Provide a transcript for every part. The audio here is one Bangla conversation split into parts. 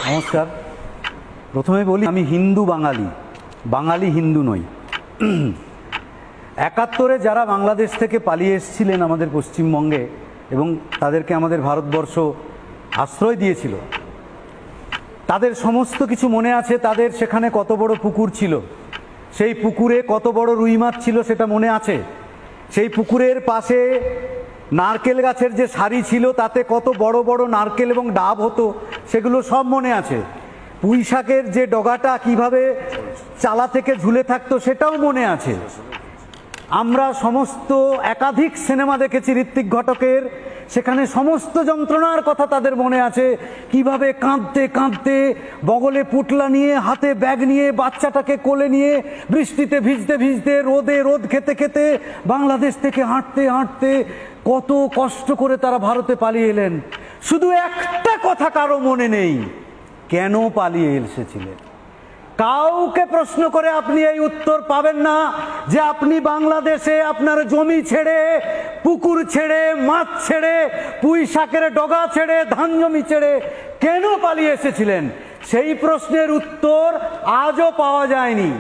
নমস্কার। প্রথমে বলি আমি হিন্দু বাঙালি, বাঙালি হিন্দু নই। ৭১-এ যারা বাংলাদেশ থেকে পালিয়ে এসেছিলেন আমাদের পশ্চিমবঙ্গে এবং তাদেরকে আমাদের ভারতবর্ষ আশ্রয় দিয়েছিল, তাদের সমস্ত কিছু মনে আছে। তাদের সেখানে কত বড় পুকুর ছিল, সেই পুকুরে কত বড় রুই মাছ ছিল সেটা মনে আছে। সেই পুকুরের পাশে নারকেল গাছের যে সারি ছিল তাতে কত বড় বড় নারকেল এবং ডাব হতো সেগুলো সব মনে আছে। পুঁই শাকের যে ডগাটা কিভাবে চালা থেকে ঝুলে থাকতো সেটাও মনে আছে। আমরা সমস্ত একাধিক সিনেমা দেখেছি ঋত্বিক ঘটকের, সেখানে সমস্ত যন্ত্রণার কথা তাদের মনে আছে। কিভাবে কাঁদতে কাঁদতে বগলে পুটলা নিয়ে, হাতে ব্যাগ নিয়ে, বাচ্চাটাকে কোলে নিয়ে, বৃষ্টিতে ভিজতে ভিজতে, রোদে রোদ খেতে খেতে, বাংলাদেশ থেকে হাঁটতে হাঁটতে কত কষ্ট করে তারা ভারতে পালিয়ে এলেন। শুধু একটা কথা কারো মনে নেই, কেন পালিয়ে এসেছিলেন। কাউকে প্রশ্ন করে আপনি এই উত্তর পাবেন না যে আপনি বাংলাদেশে আপনার জমি ছেড়ে, পুকুর ছেড়ে, মাছ ছেড়ে, পুঁই শাকের ডগা ছেড়ে, ধান জমি ছেড়ে কেন পালিয়ে এসেছিলেন। সেই প্রশ্নের উত্তর আজও পাওয়া যায়নি।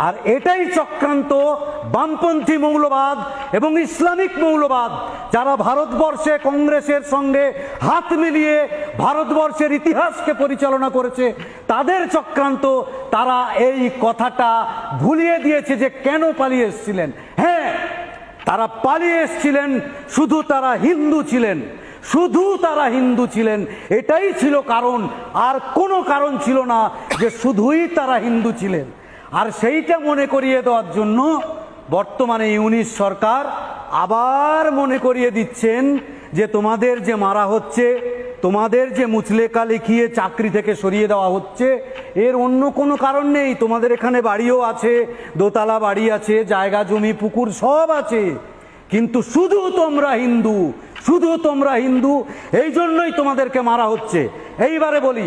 আর এটাই চক্রান্ত বামপন্থী মৌলবাদ এবং ইসলামিক মৌলবাদ, যারা ভারতবর্ষে কংগ্রেসের সঙ্গে হাত মিলিয়ে ভারতবর্ষের ইতিহাসকে পরিচালনা করেছে, তাদের চক্রান্ত। তারা এই কথাটা ভুলিয়ে দিয়েছে যে কেন পালিয়ে এসেছিলেন। হ্যাঁ, তারা পালিয়ে এসেছিলেন, শুধু তারা হিন্দু ছিলেন, শুধু তারা হিন্দু ছিলেন, এটাই ছিল কারণ। আর কোনো কারণ ছিল না যে শুধুই তারা হিন্দু ছিলেন। আর সেইটা মনে করিয়ে দেওয়ার জন্য বর্তমানে ইউনিশ সরকার আবার মনে করিয়ে দিচ্ছেন যে তোমাদের যে মারা হচ্ছে, তোমাদের যে মুচলেকা লিখিয়ে চাকরি থেকে সরিয়ে দেওয়া হচ্ছে, এর অন্য কোনো কারণ নেই। তোমাদের এখানে বাড়িও আছে, দোতলা বাড়ি আছে, জায়গা জমি পুকুর সব আছে, কিন্তু শুধু তোমরা হিন্দু, শুধু তোমরা হিন্দু, এই জন্যই তোমাদেরকে মারা হচ্ছে। এইবারে বলি,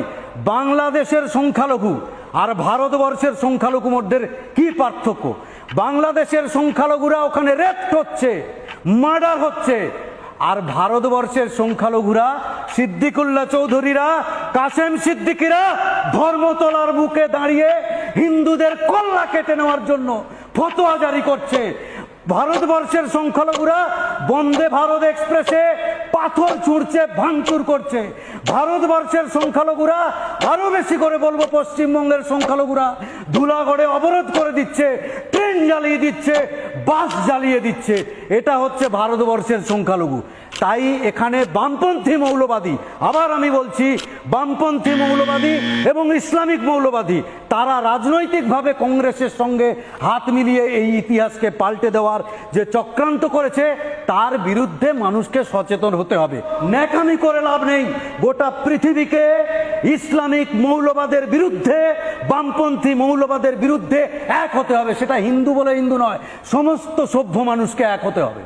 বাংলাদেশের সংখ্যালঘু আর ভারতবর্ষের সংখ্যালঘু মধ্যে কি পার্থক্য। বাংলাদেশের সংখ্যালঘুরা ওখানে রেপ হচ্ছে, মার্ডার হচ্ছে, আর ভারতবর্ষের সংখ্যালঘুরা, সিদ্দিকুল্লাহ চৌধুরীরা, কাসেম সিদ্দিকিরা ধর্মতলার বুকে দাঁড়িয়ে হিন্দুদের কল্লা কেটে নেওয়ার জন্য ফতোয়া জারি করছে। ভারতবর্ষের সংখ্যালঘুরা বন্দে ভারত এক্সপ্রেসে পাথর ছুঁড়ছে, ভাঙচুর করছে। ভারতবর্ষের সংখ্যালঘুরা, আরো বেশি করে বলবো পশ্চিমবঙ্গের সংখ্যালঘুরা, ধুলাগড়ে অবরোধ করে দিচ্ছে, ট্রেন জ্বালিয়ে দিচ্ছে, বাস জ্বালিয়ে দিচ্ছে। এটা হচ্ছে ভারতবর্ষের সংখ্যালঘু। তাই এখানে বামপন্থী মৌলবাদী, আবার আমি বলছি বামপন্থী মৌলবাদী এবং ইসলামিক মৌলবাদী, তারা রাজনৈতিকভাবে কংগ্রেসের সঙ্গে হাত মিলিয়ে এই ইতিহাসকে পাল্টে দেওয়ার যে চক্রান্ত করেছে, তার বিরুদ্ধে মানুষকে সচেতন হতে হবে। ন্যাকামি করে লাভ নেই। গোটা পৃথিবীকে ইসলামিক মৌলবাদের বিরুদ্ধে, বামপন্থী মৌলবাদের বিরুদ্ধে এক হতে হবে। সেটা হিন্দু বলে হিন্দু নয়, সমস্ত সভ্য মানুষকে এক হতে হবে।